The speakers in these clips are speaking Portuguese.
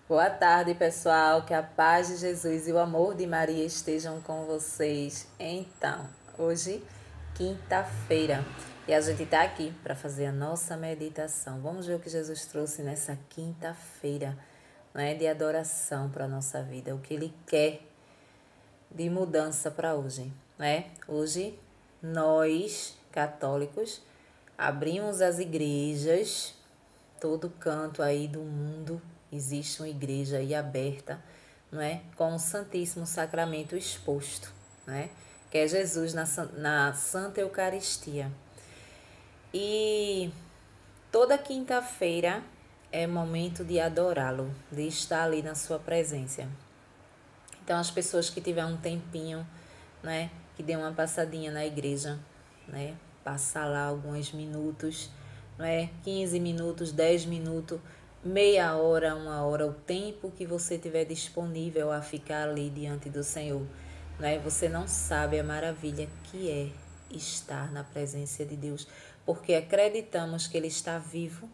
Boa tarde, pessoal. Que a paz de Jesus e o amor de Maria estejam com vocês. Então, hoje, quinta-feira, e a gente está aqui para fazer a nossa meditação. Vamos ver o que Jesus trouxe nessa quinta-feira, não é, de adoração para a nossa vida, o que Ele quer de mudança para hoje, né? Hoje, nós, católicos, abrimos as igrejas, todo canto aí do mundo existe uma igreja aí aberta, não é? Com o Santíssimo Sacramento exposto, né? Que é Jesus na Santa Eucaristia. E toda quinta-feira é momento de adorá-lo, de estar ali na sua presença. Então, as pessoas que tiver um tempinho, né, que dê uma passadinha na igreja, né, passar lá alguns minutos, né, 15 minutos, 10 minutos, meia hora, uma hora, o tempo que você tiver disponível a ficar ali diante do Senhor, né? Você não sabe a maravilha que é estar na presença de Deus, porque acreditamos que Ele está vivo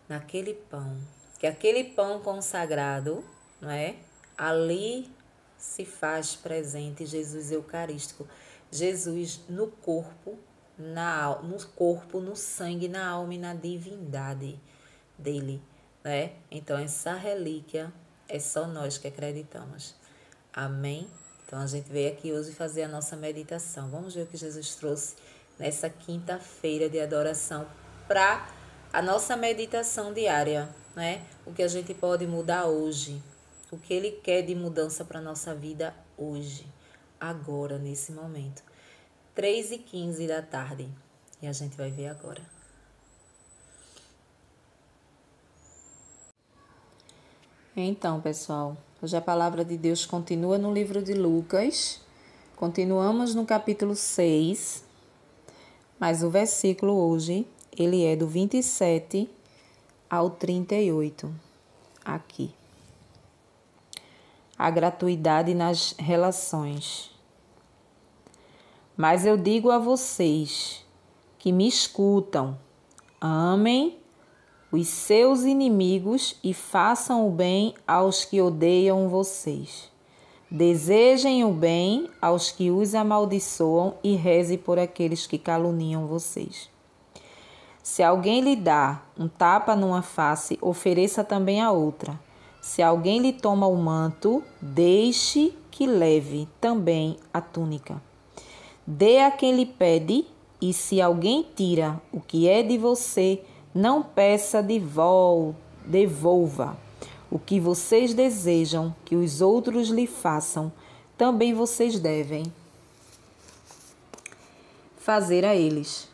naquele pão, que aquele pão consagrado, não é? Ali se faz presente Jesus Eucarístico, Jesus no corpo, no sangue, na alma e na divindade dele, né? Então essa relíquia é só nós que acreditamos. Amém? Então a gente veio aqui hoje fazer a nossa meditação. Vamos ver o que Jesus trouxe nessa quinta-feira de adoração para a nossa meditação diária, né? O que a gente pode mudar hoje, o que Ele quer de mudança para a nossa vida hoje, agora, nesse momento. 3h15 da tarde. E a gente vai ver agora. Então, pessoal, hoje a palavra de Deus continua no livro de Lucas. Continuamos no capítulo 6, mas o versículo hoje, ele é do 27 ao 38, aqui. A gratuidade nas relações. Mas eu digo a vocês que me escutam, amem os seus inimigos e façam o bem aos que odeiam vocês. Desejem o bem aos que os amaldiçoam e reze por aqueles que caluniam vocês. Se alguém lhe dá um tapa numa face, ofereça também a outra. Se alguém lhe toma o manto, deixe que leve também a túnica. Dê a quem lhe pede, e se alguém tira o que é de você, não peça devolva. O que vocês desejam que os outros lhe façam, também vocês devem fazer a eles.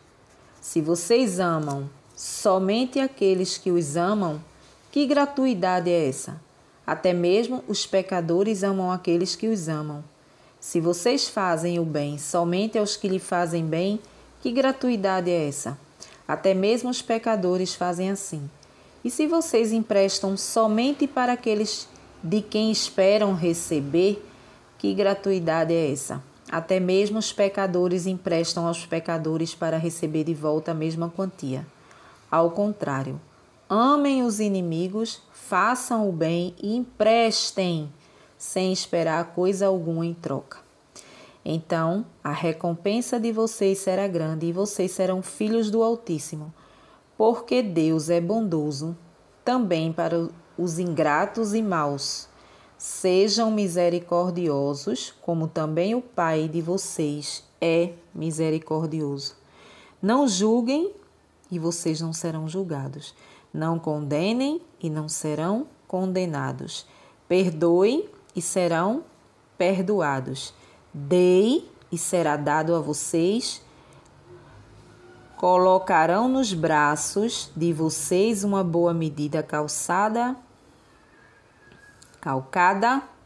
Se vocês amam somente aqueles que os amam, que gratuidade é essa? Até mesmo os pecadores amam aqueles que os amam. Se vocês fazem o bem somente aos que lhe fazem bem, que gratuidade é essa? Até mesmo os pecadores fazem assim. E se vocês emprestam somente para aqueles de quem esperam receber, que gratuidade é essa? Até mesmo os pecadores emprestam aos pecadores para receber de volta a mesma quantia. Ao contrário, amem os inimigos, façam o bem e emprestem, sem esperar coisa alguma em troca. Então, a recompensa de vocês será grande e vocês serão filhos do Altíssimo, porque Deus é bondoso também para os ingratos e maus. Sejam misericordiosos, como também o Pai de vocês é misericordioso. Não julguem e vocês não serão julgados. Não condenem e não serão condenados. Perdoem e serão perdoados. Dei e será dado a vocês. Colocarão nos braços de vocês uma boa medida calcada,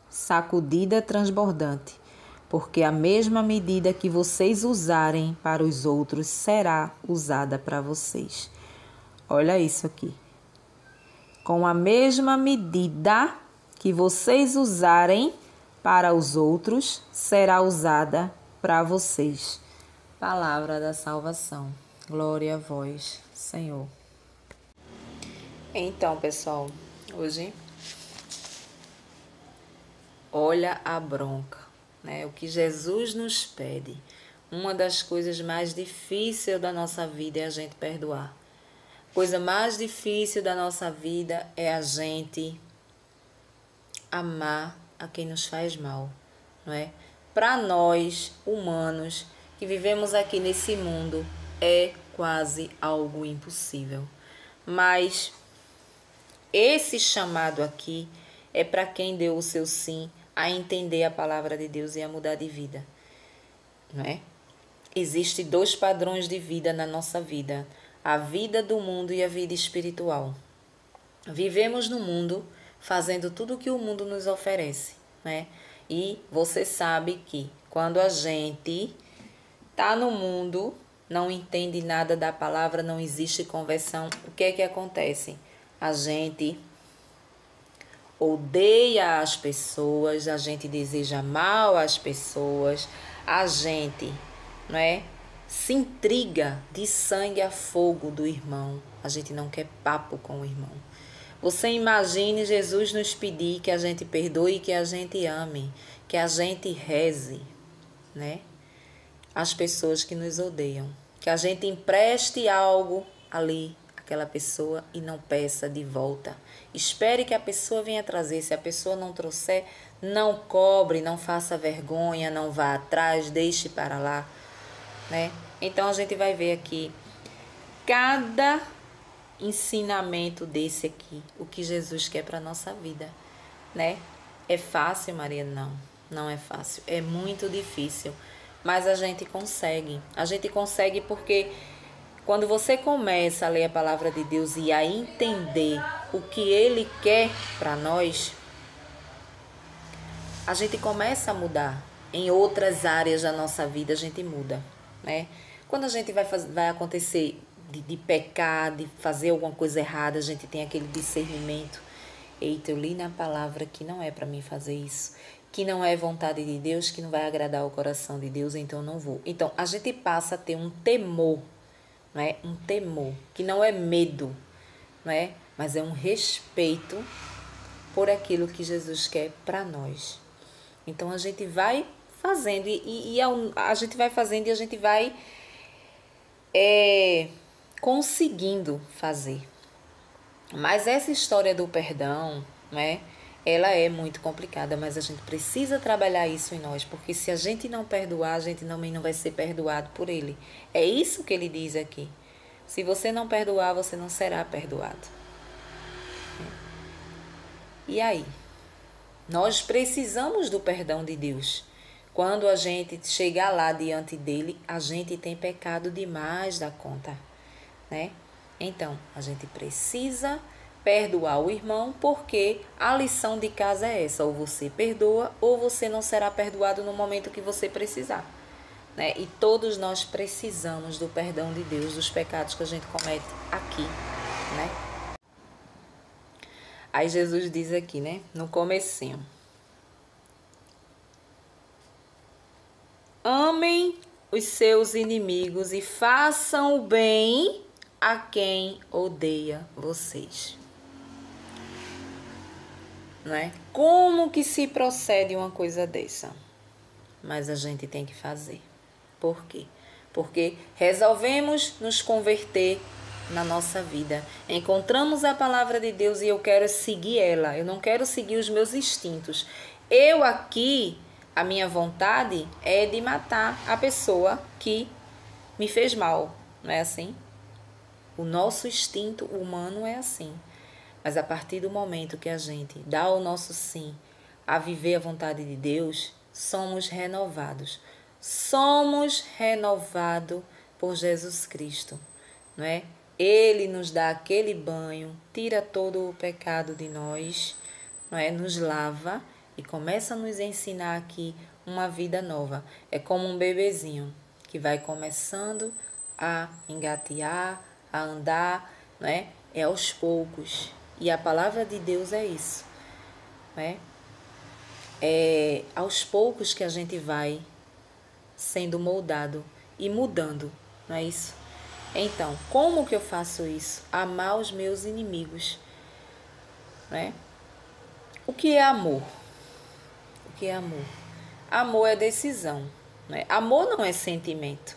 sacudida, transbordante, porque a mesma medida que vocês usarem para os outros será usada para vocês. Olha isso aqui. Com a mesma medida que vocês usarem para os outros, será usada para vocês. Palavra da salvação. Glória a vós, Senhor. Então, pessoal, hoje olha a bronca, né? O que Jesus nos pede. Uma das coisas mais difíceis da nossa vida é a gente perdoar. A coisa mais difícil da nossa vida é a gente amar a quem nos faz mal, não é? Para nós, humanos, que vivemos aqui nesse mundo, é quase algo impossível. Mas esse chamado aqui é para quem deu o seu sim a entender a palavra de Deus e a mudar de vida, não é? Existem dois padrões de vida na nossa vida: a vida do mundo e a vida espiritual. Vivemos no mundo fazendo tudo o que o mundo nos oferece, né? E você sabe que quando a gente tá no mundo, não entende nada da palavra, não existe conversão, o que é que acontece? A gente odeia as pessoas, a gente deseja mal às pessoas, a gente, não é? Se intriga de sangue a fogo do irmão. A gente não quer papo com o irmão. Você imagine Jesus nos pedir que a gente perdoe, que a gente ame, que a gente reze, né? As pessoas que nos odeiam. Que a gente empreste algo ali, aquela pessoa, e não peça de volta. Espere que a pessoa venha trazer. Se a pessoa não trouxer, não cobre, não faça vergonha, não vá atrás, deixe para lá, né? Então a gente vai ver aqui cada ensinamento desse aqui, o que Jesus quer para a nossa vida, né? É fácil, Maria? Não, não é fácil. É muito difícil, mas a gente consegue. A gente consegue porque quando você começa a ler a palavra de Deus e a entender o que Ele quer para nós, a gente começa a mudar. Em outras áreas da nossa vida a gente muda, né? Quando a gente vai acontecer de pecar, de fazer alguma coisa errada, a gente tem aquele discernimento. Eita, eu li na palavra que não é para mim fazer isso, que não é vontade de Deus, que não vai agradar o coração de Deus, então não vou. Então, a gente passa a ter um temor, não é? Um temor, que não é medo, não é? Mas é um respeito por aquilo que Jesus quer para nós. Então, a gente vai fazendo, e a gente vai fazendo e a gente vai conseguindo fazer. Mas essa história do perdão, né? Ela é muito complicada, mas a gente precisa trabalhar isso em nós, porque se a gente não perdoar, a gente também não vai ser perdoado por Ele. É isso que Ele diz aqui. Se você não perdoar, você não será perdoado. E aí? Nós precisamos do perdão de Deus. Quando a gente chegar lá diante dele, a gente tem pecado demais da conta, né? Então, a gente precisa perdoar o irmão, porque a lição de casa é essa: ou você perdoa, ou você não será perdoado no momento que você precisar, né? E todos nós precisamos do perdão de Deus dos pecados que a gente comete aqui, né? Aí Jesus diz aqui, né, no comecinho: amem os seus inimigos e façam o bem a quem odeia vocês. Não é? Como que se procede uma coisa dessa? Mas a gente tem que fazer. Por quê? Porque resolvemos nos converter na nossa vida. Encontramos a palavra de Deus e eu quero seguir ela. Eu não quero seguir os meus instintos. Eu aqui, a minha vontade é de matar a pessoa que me fez mal. Não é assim? O nosso instinto humano é assim. Mas a partir do momento que a gente dá o nosso sim a viver a vontade de Deus, somos renovados. Somos renovados por Jesus Cristo, não é? Ele nos dá aquele banho, tira todo o pecado de nós, não é? Nos lava e começa a nos ensinar aqui uma vida nova. É como um bebezinho que vai começando a engatear, a andar, não é? É aos poucos. E a palavra de Deus é isso, né? É aos poucos que a gente vai sendo moldado e mudando, não é isso? Então, como que eu faço isso? Amar os meus inimigos, né? O que é amor? que é amor? Amor é decisão, né? Amor não é sentimento,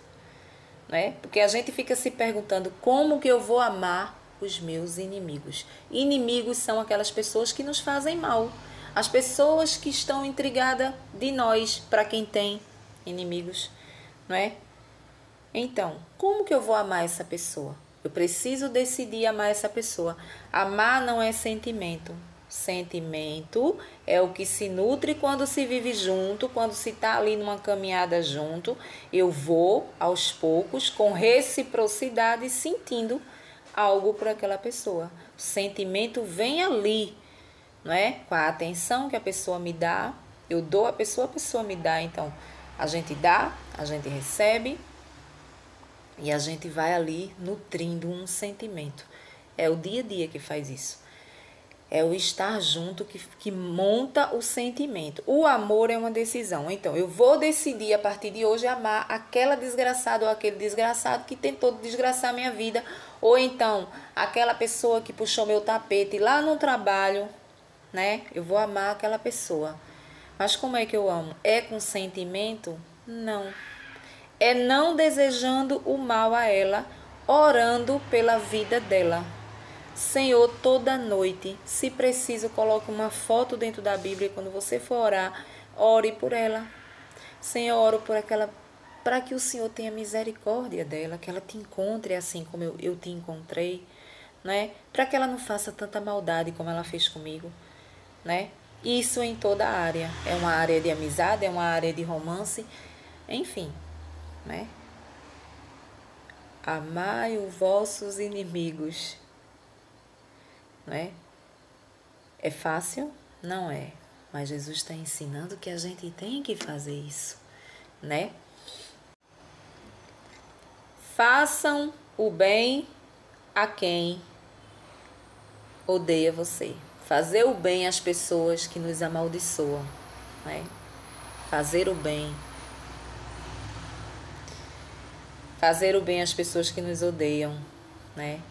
né? Porque a gente fica se perguntando como que eu vou amar os meus inimigos. Inimigos são aquelas pessoas que nos fazem mal, as pessoas que estão intrigadas de nós, para quem tem inimigos, não é? Então, como que eu vou amar essa pessoa? Eu preciso decidir amar essa pessoa. Amar não é sentimento. Sentimento é o que se nutre quando se vive junto, quando se está ali numa caminhada junto. Eu vou, aos poucos, com reciprocidade, sentindo algo por aquela pessoa. O sentimento vem ali, não é? Com a atenção que a pessoa me dá, eu dou a pessoa me dá. Então, a gente dá, a gente recebe e a gente vai ali nutrindo um sentimento. É o dia a dia que faz isso. É o estar junto que monta o sentimento. O amor é uma decisão. Então, eu vou decidir a partir de hoje amar aquela desgraçada ou aquele desgraçado que tentou desgraçar minha vida. Ou então, aquela pessoa que puxou meu tapete lá no trabalho, né? Eu vou amar aquela pessoa. Mas como é que eu amo? É com sentimento? Não. É não desejando o mal a ela, orando pela vida dela. Senhor, toda noite, se preciso, coloque uma foto dentro da Bíblia e quando você for orar, ore por ela. Senhor, oro por aquela, para que o Senhor tenha misericórdia dela, que ela te encontre assim como eu te encontrei, né? Para que ela não faça tanta maldade como ela fez comigo, né? Isso em toda a área. É uma área de amizade, é uma área de romance, enfim, né? Amai os vossos inimigos. Não é? É fácil? Não é. Mas Jesus está ensinando que a gente tem que fazer isso, né? Façam o bem a quem odeia você. Fazer o bem às pessoas que nos amaldiçoam, né? Fazer o bem. Fazer o bem às pessoas que nos odeiam, né?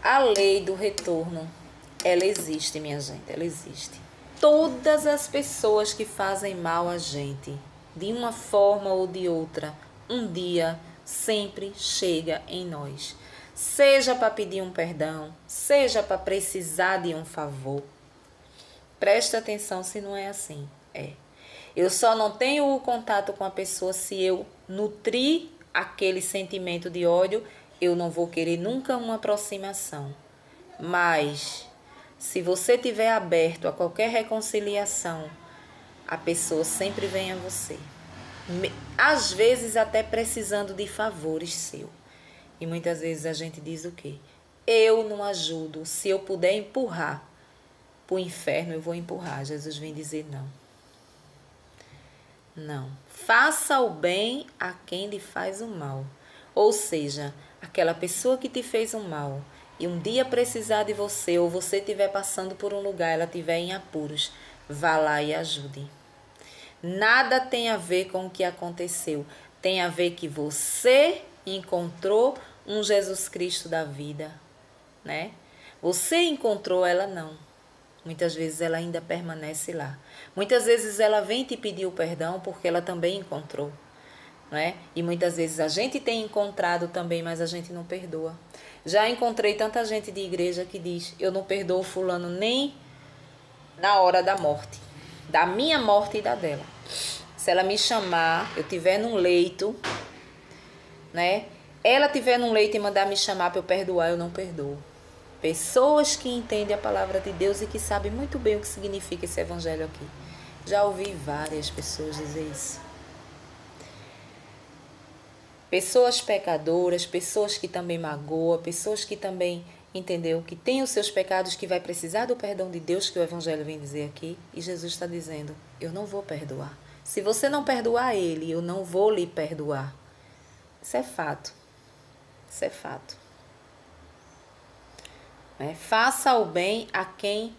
A lei do retorno, ela existe, minha gente, ela existe. Todas as pessoas que fazem mal a gente, de uma forma ou de outra, um dia sempre chega em nós. Seja para pedir um perdão, seja para precisar de um favor. Presta atenção se não é assim. Eu só não tenho o contato com a pessoa se eu nutrir aquele sentimento de ódio. Eu não vou querer nunca uma aproximação. Mas, se você estiver aberto a qualquer reconciliação, a pessoa sempre vem a você. Às vezes até precisando de favores seu. E muitas vezes a gente diz o quê? Eu não ajudo. Se eu puder empurrar para o inferno, eu vou empurrar. Jesus vem dizer não. Não. Faça o bem a quem lhe faz o mal. Ou seja, aquela pessoa que te fez um mal e um dia precisar de você ou você estiver passando por um lugar, ela estiver em apuros, vá lá e ajude. Nada tem a ver com o que aconteceu. Tem a ver que você encontrou um Jesus Cristo da vida, né? Você encontrou, ela não. Muitas vezes ela ainda permanece lá. Muitas vezes ela vem te pedir o perdão porque ela também encontrou, né? E muitas vezes a gente tem encontrado também, mas a gente não perdoa. Já encontrei tanta gente de igreja que diz: eu não perdoo fulano nem na hora da morte, da minha morte e da dela. Se ela me chamar, eu tiver num leito, né? Ela tiver num leito e mandar me chamar para eu perdoar, eu não perdoo. Pessoas que entendem a palavra de Deus e que sabem muito bem o que significa esse evangelho aqui. Já ouvi várias pessoas dizer isso. Pessoas pecadoras, pessoas que também magoam, pessoas que também, entendeu, que têm os seus pecados, que vai precisar do perdão de Deus, que o evangelho vem dizer aqui. E Jesus está dizendo: eu não vou perdoar. Se você não perdoar ele, eu não vou lhe perdoar. Isso é fato. Isso é fato. Faça o bem a quem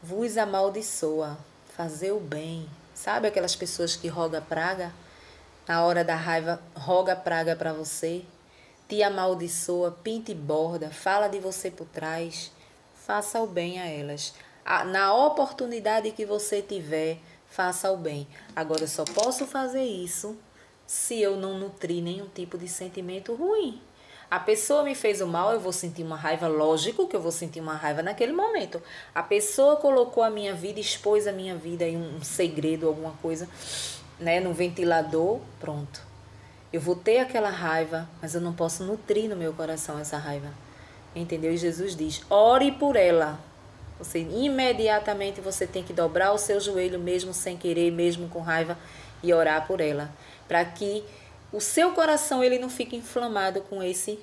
vos amaldiçoa. Fazer o bem. Sabe aquelas pessoas que roga praga? Na hora da raiva, roga praga para você. Te amaldiçoa, pinta e borda, fala de você por trás. Faça o bem a elas. Na oportunidade que você tiver, faça o bem. Agora, eu só posso fazer isso se eu não nutrir nenhum tipo de sentimento ruim. A pessoa me fez o mal, eu vou sentir uma raiva, lógico que eu vou sentir uma raiva naquele momento. A pessoa colocou a minha vida, expôs a minha vida em um segredo, alguma coisa, né, no ventilador, pronto. Eu vou ter aquela raiva, mas eu não posso nutrir no meu coração essa raiva. Entendeu? E Jesus diz, ore por ela. Você imediatamente você tem que dobrar o seu joelho, mesmo sem querer, mesmo com raiva, e orar por ela. Para que o seu coração ele não fique inflamado com esse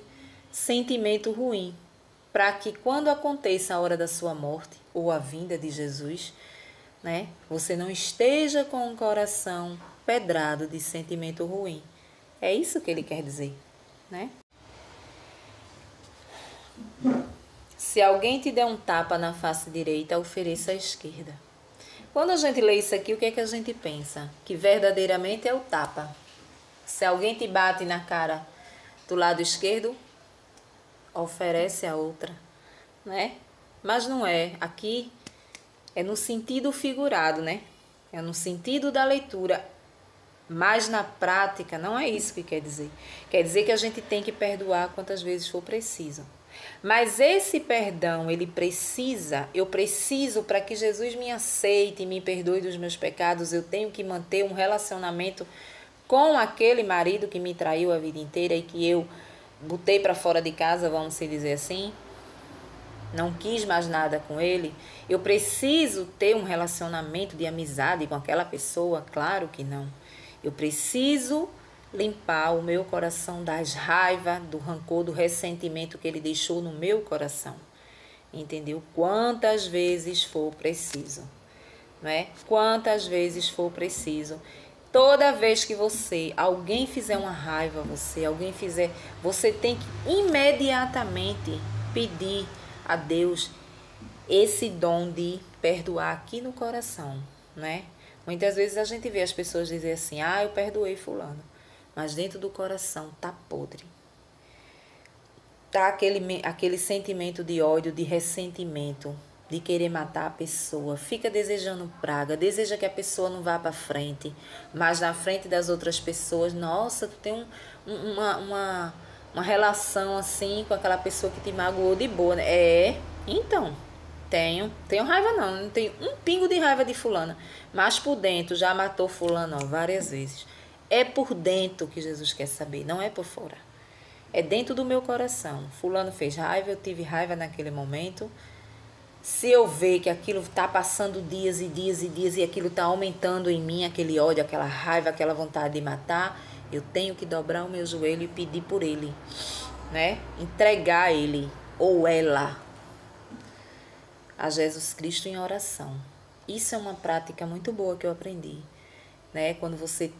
sentimento ruim. Para que quando aconteça a hora da sua morte, ou a vinda de Jesus, né, você não esteja com o coração pedrado de sentimento ruim. É isso que ele quer dizer, né? Se alguém te der um tapa na face direita, ofereça a esquerda. Quando a gente lê isso aqui, o que é que a gente pensa? Que verdadeiramente é o tapa. Se alguém te bate na cara do lado esquerdo, oferece a outra, né? Mas não é. Aqui é no sentido figurado, né? É no sentido da leitura. Mas na prática não é isso que quer dizer. Quer dizer que a gente tem que perdoar quantas vezes for preciso. Mas esse perdão, eu preciso para que Jesus me aceite e me perdoe dos meus pecados, eu tenho que manter um relacionamento com aquele marido que me traiu a vida inteira e que eu botei para fora de casa, vamos se dizer assim. Não quis mais nada com ele. Eu preciso ter um relacionamento de amizade com aquela pessoa? Claro que não. Eu preciso limpar o meu coração das raivas, do rancor, do ressentimento que ele deixou no meu coração. Entendeu? Quantas vezes for preciso, não é? Quantas vezes for preciso. Toda vez que alguém fizer uma raiva a você, você tem que imediatamente pedir a Deus esse dom de perdoar aqui no coração, né? Muitas vezes a gente vê as pessoas dizer assim, eu perdoei fulano, mas dentro do coração tá podre. Tá aquele sentimento de ódio, de ressentimento, de querer matar a pessoa, fica desejando praga, deseja que a pessoa não vá para frente, mas na frente das outras pessoas, nossa, tu tem uma relação assim com aquela pessoa que te magoou de boa, né? Então, tenho raiva não tenho um pingo de raiva de fulana, mas por dentro já matou fulano várias vezes. É por dentro que Jesus quer saber, não é por fora. É dentro do meu coração. Fulano fez raiva, eu tive raiva naquele momento. Se eu ver que aquilo está passando dias e dias e dias e aquilo está aumentando em mim, aquele ódio, aquela raiva, aquela vontade de matar, eu tenho que dobrar o meu joelho e pedir por ele, né? Entregar ele ou ela a Jesus Cristo em oração. Isso é uma prática muito boa que eu aprendi, né? Quando você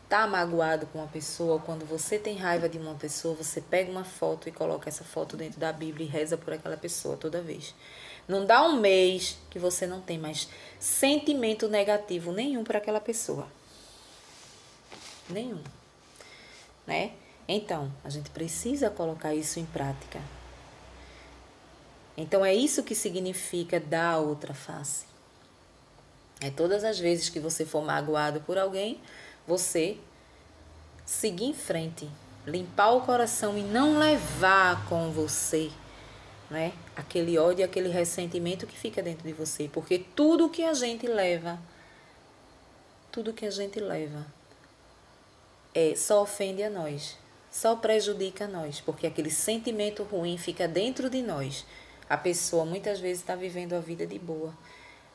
tá magoado com uma pessoa, quando você tem raiva de uma pessoa, você pega uma foto e coloca essa foto dentro da Bíblia e reza por aquela pessoa toda vez. Não dá um mês que você não tem mais sentimento negativo nenhum para aquela pessoa. Nenhum, né? Então, a gente precisa colocar isso em prática. Então, é isso que significa dar a outra face. É todas as vezes que você for magoado por alguém, você seguir em frente, limpar o coração e não levar com você, né, aquele ódio, aquele ressentimento que fica dentro de você. Porque tudo que a gente leva só ofende a nós, só prejudica a nós, porque aquele sentimento ruim fica dentro de nós. A pessoa muitas vezes está vivendo a vida de boa.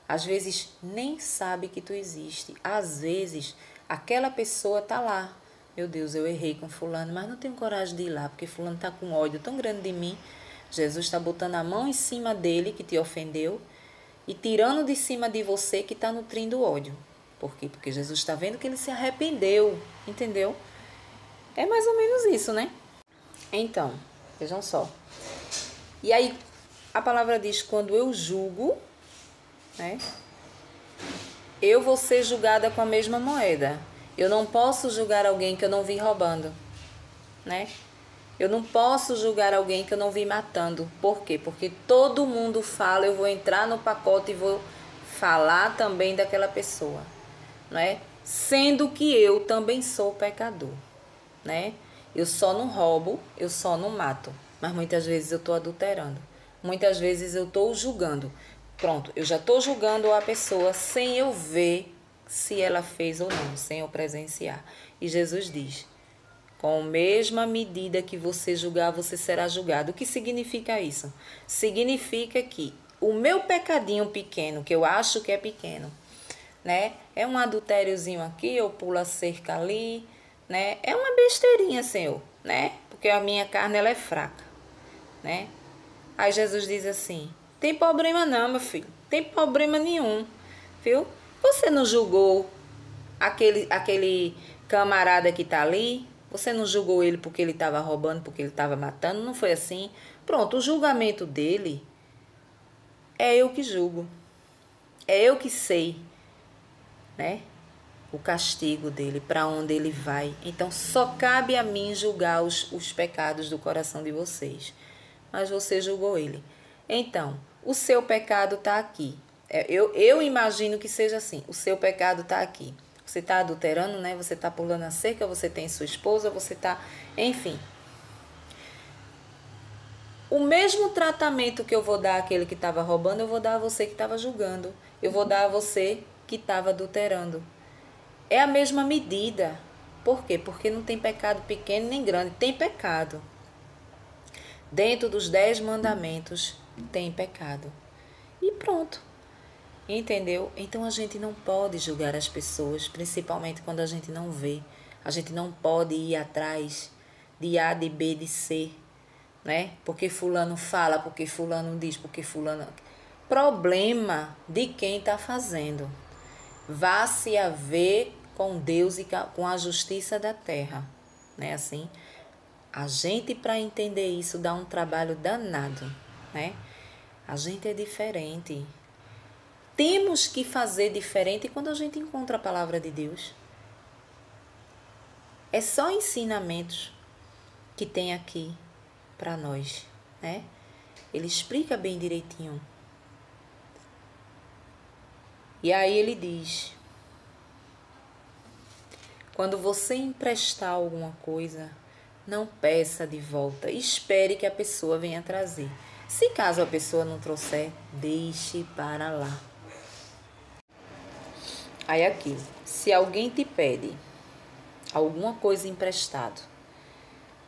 Às vezes nem sabe que tu existe. Às vezes aquela pessoa está lá. Meu Deus, eu errei com fulano, mas não tenho coragem de ir lá, porque fulano está com ódio tão grande de mim. Jesus está botando a mão em cima dele, que te ofendeu, e tirando de cima de você, que está nutrindo ódio. Por quê? Porque Jesus está vendo que ele se arrependeu, entendeu? É mais ou menos isso, né? Então, vejam só. E aí, a palavra diz, quando eu julgo, né, eu vou ser julgada com a mesma moeda. Eu não posso julgar alguém que eu não vi roubando, né? Eu não posso julgar alguém que eu não vi matando. Por quê? Porque todo mundo fala, eu vou entrar no pacote e vou falar também daquela pessoa. não é? Sendo que eu também sou pecador, né? Eu só não roubo, eu só não mato, mas muitas vezes eu estou adulterando, muitas vezes eu estou julgando. Pronto, eu já estou julgando a pessoa sem eu ver se ela fez ou não, sem eu presenciar. E Jesus diz: com a mesma medida que você julgar, você será julgado. O que significa isso? Significa que o meu pecadinho pequeno, que eu acho que é pequeno, né? É um adultériozinho aqui, eu pulo a cerca ali, né? É uma besteirinha, Senhor, né? Porque a minha carne, ela é fraca, né? Aí Jesus diz assim: tem problema não, meu filho, tem problema nenhum, viu? Você não julgou aquele camarada que tá ali? Você não julgou ele porque ele estava roubando, porque ele estava matando? Não foi assim? Pronto, o julgamento dele é eu que julgo, é eu que sei, né? O castigo dele, para onde ele vai. Então, só cabe a mim julgar os pecados do coração de vocês. Mas você julgou ele. Então, o seu pecado está aqui. Eu imagino que seja assim. O seu pecado está aqui. Você está adulterando, né? Você está pulando a cerca, você tem sua esposa, você está... Enfim. O mesmo tratamento que eu vou dar àquele que estava roubando, eu vou dar a você que estava julgando. Eu vou dar a você que estava adulterando. É a mesma medida. Por quê? Porque não tem pecado pequeno nem grande. Tem pecado. Dentro dos 10 mandamentos tem pecado. E pronto. Entendeu? Então a gente não pode julgar as pessoas, principalmente quando a gente não vê. A gente não pode ir atrás de A, de B, de C, né? Porque fulano fala, porque fulano diz, porque fulano... Problema de quem está fazendo. Vá se haver com Deus e com a justiça da terra, né? Assim, a gente, para entender isso, dá um trabalho danado, né? A gente é diferente. Temos que fazer diferente quando a gente encontra a palavra de Deus. É só ensinamentos que tem aqui para nós, né? Ele explica bem direitinho. E aí ele diz: quando você emprestar alguma coisa, não peça de volta. Espere que a pessoa venha trazer. Se caso a pessoa não trouxer, deixe para lá. Aí aqui, se alguém te pede alguma coisa emprestado,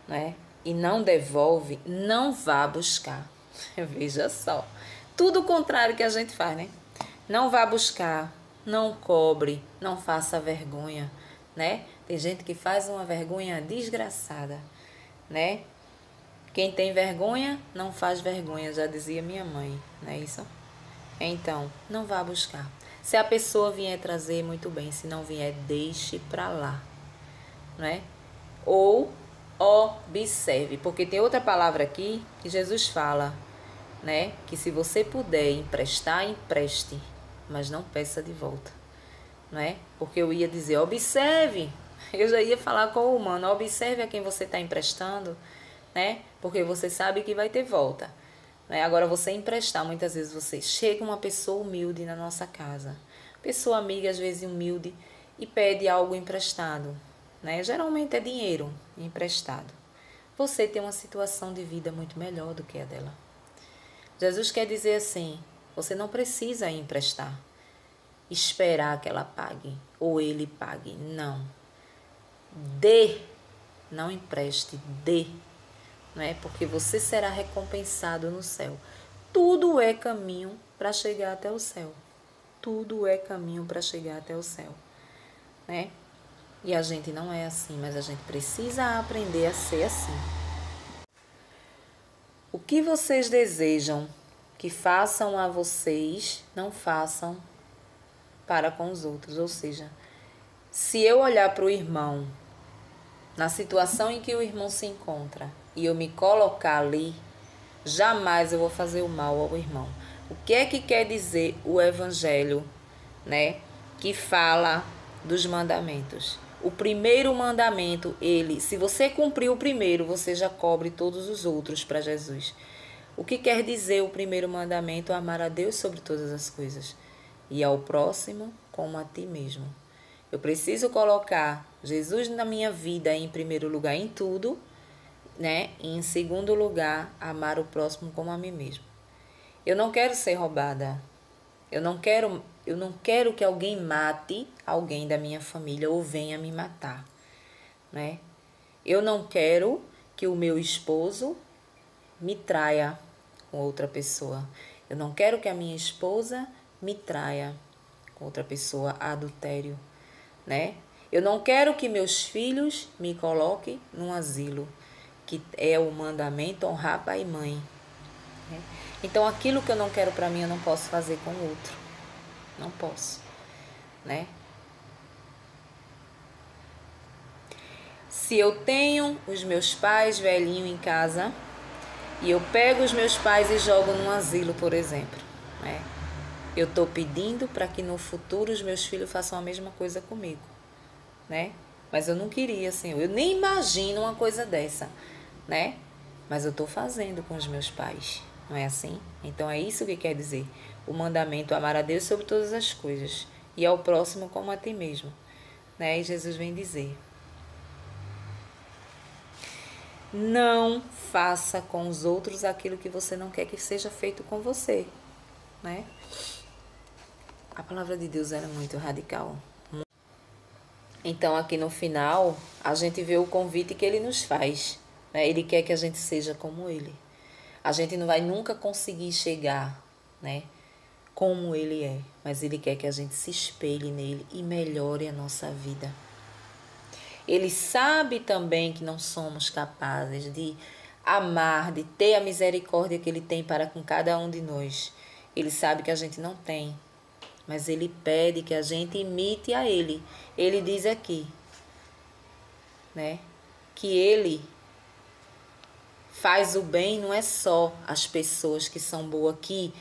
né? E não devolve, não vá buscar. Veja só. Tudo o contrário que a gente faz, né? Não vá buscar, não cobre, não faça vergonha, né? Tem gente que faz uma vergonha desgraçada, né? Quem tem vergonha, não faz vergonha, já dizia minha mãe, não é isso? Então, não vá buscar. Se a pessoa vier trazer, muito bem. Se não vier, deixe pra lá, não é? Ou observe, porque tem outra palavra aqui que Jesus fala, né? Que se você puder emprestar, empreste, mas não peça de volta, não é? Porque eu ia dizer, observe. Eu já ia falar com o humano, observe a quem você está emprestando, né? Porque você sabe que vai ter volta. Né? Agora, você emprestar, muitas vezes você chega uma pessoa humilde na nossa casa, pessoa amiga, às vezes humilde, e pede algo emprestado, né? Geralmente é dinheiro emprestado. Você tem uma situação de vida muito melhor do que a dela. Jesus quer dizer assim, você não precisa emprestar, esperar que ela pague, ou ele pague, não. Dê, não empreste, dê. Não é? Porque você será recompensado no céu. Tudo é caminho para chegar até o céu. Tudo é caminho para chegar até o céu, né? E a gente não é assim, mas a gente precisa aprender a ser assim. O que vocês desejam que façam a vocês, não façam para com os outros. Ou seja, se eu olhar para o irmão, na situação em que o irmão se encontra, e eu me colocar ali, jamais eu vou fazer o mal ao irmão. O que é que quer dizer o evangelho, né? Que fala dos mandamentos. O primeiro mandamento, se você cumprir o primeiro, você já cobre todos os outros para Jesus. O que quer dizer o primeiro mandamento? Amar a Deus sobre todas as coisas e ao próximo como a ti mesmo. Eu preciso colocar Jesus na minha vida em primeiro lugar em tudo, né? E em segundo lugar, amar o próximo como a mim mesmo. Eu não quero ser roubada. Eu não quero que alguém mate alguém da minha família ou venha me matar, né? Eu não quero que o meu esposo me traia com outra pessoa. Eu não quero que a minha esposa me traia com outra pessoa, adultério, né? Eu não quero que meus filhos me coloquem num asilo, que é o mandamento honrar pai e mãe, né? Então, aquilo que eu não quero para mim, eu não posso fazer com o outro. Não posso, né? Se eu tenho os meus pais velhinhos em casa e eu pego os meus pais e jogo num asilo, por exemplo, né? Eu estou pedindo para que no futuro os meus filhos façam a mesma coisa comigo, né? Mas eu não queria, Senhor. Eu nem imagino uma coisa dessa, né? Mas eu estou fazendo com os meus pais, não é assim? Então é isso que quer dizer o mandamento: amar a Deus sobre todas as coisas e ao próximo como a ti mesmo, né? E Jesus vem dizer: não faça com os outros aquilo que você não quer que seja feito com você, né? A palavra de Deus era muito radical. Então, aqui no final, a gente vê o convite que ele nos faz, né? Ele quer que a gente seja como ele. A gente não vai nunca conseguir chegar, né, como ele é, mas ele quer que a gente se espelhe nele e melhore a nossa vida. Ele sabe também que não somos capazes de amar, de ter a misericórdia que ele tem para com cada um de nós. Ele sabe que a gente não tem, mas ele pede que a gente imite a ele. Ele diz aqui, né, que ele faz o bem, não é só as pessoas que são boas aqui,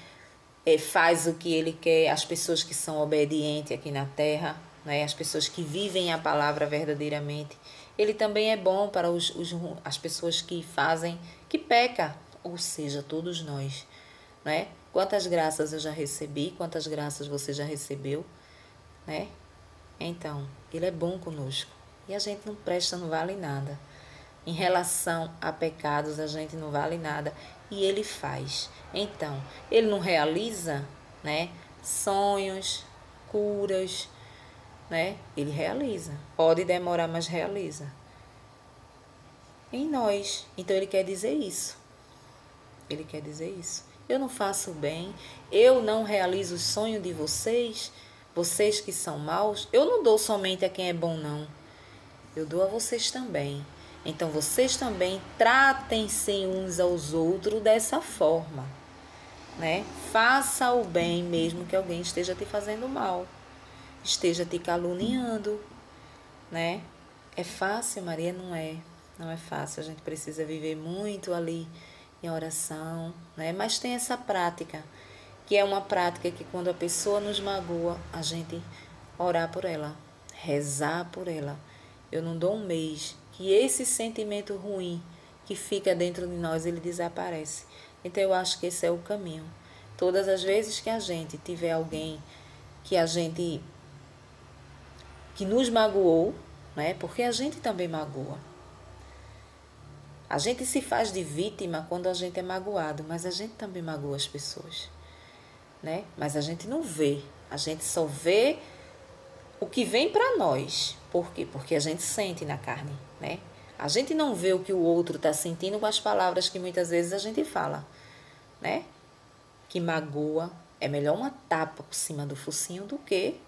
faz o que ele quer, as pessoas que são obedientes aqui na terra, né, as pessoas que vivem a palavra verdadeiramente. Ele também é bom para as pessoas que fazem, que pecam, ou seja, todos nós, né? Quantas graças eu já recebi, quantas graças você já recebeu, né? Então, ele é bom conosco e a gente não presta, não vale nada. Em relação a pecados, a gente não vale nada e ele faz. Então, ele não realiza, né, sonhos, curas, né? Ele realiza. Pode demorar, mas realiza. Em nós. Então, ele quer dizer isso. Ele quer dizer isso. Eu não faço bem, eu não realizo o sonho de vocês, vocês que são maus. Eu não dou somente a quem é bom, não. Eu dou a vocês também. Então, vocês também tratem-se uns aos outros dessa forma, né? Faça o bem mesmo que alguém esteja te fazendo mal, esteja te caluniando, né? É fácil, Maria? Não é. Não é fácil. A gente precisa viver muito ali em oração, né? Mas tem essa prática, que é uma prática que quando a pessoa nos magoa, a gente orar por ela, rezar por ela. Eu não dou um mês que esse sentimento ruim que fica dentro de nós, ele desaparece. Então eu acho que esse é o caminho. Todas as vezes que a gente tiver alguém que nos magoou, né? Porque a gente também magoa. A gente se faz de vítima quando a gente é magoado, mas a gente também magoa as pessoas, né? Mas a gente não vê, a gente só vê o que vem para nós. Por quê? Porque a gente sente na carne, né? A gente não vê o que o outro está sentindo com as palavras que muitas vezes a gente fala, né? Que magoa. É melhor uma tapa por cima do focinho do que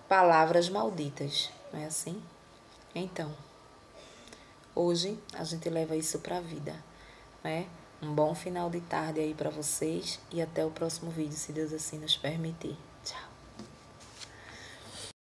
palavras malditas, não é assim? Então, hoje a gente leva isso para a vida, né? Um bom final de tarde aí para vocês e até o próximo vídeo, se Deus assim nos permitir.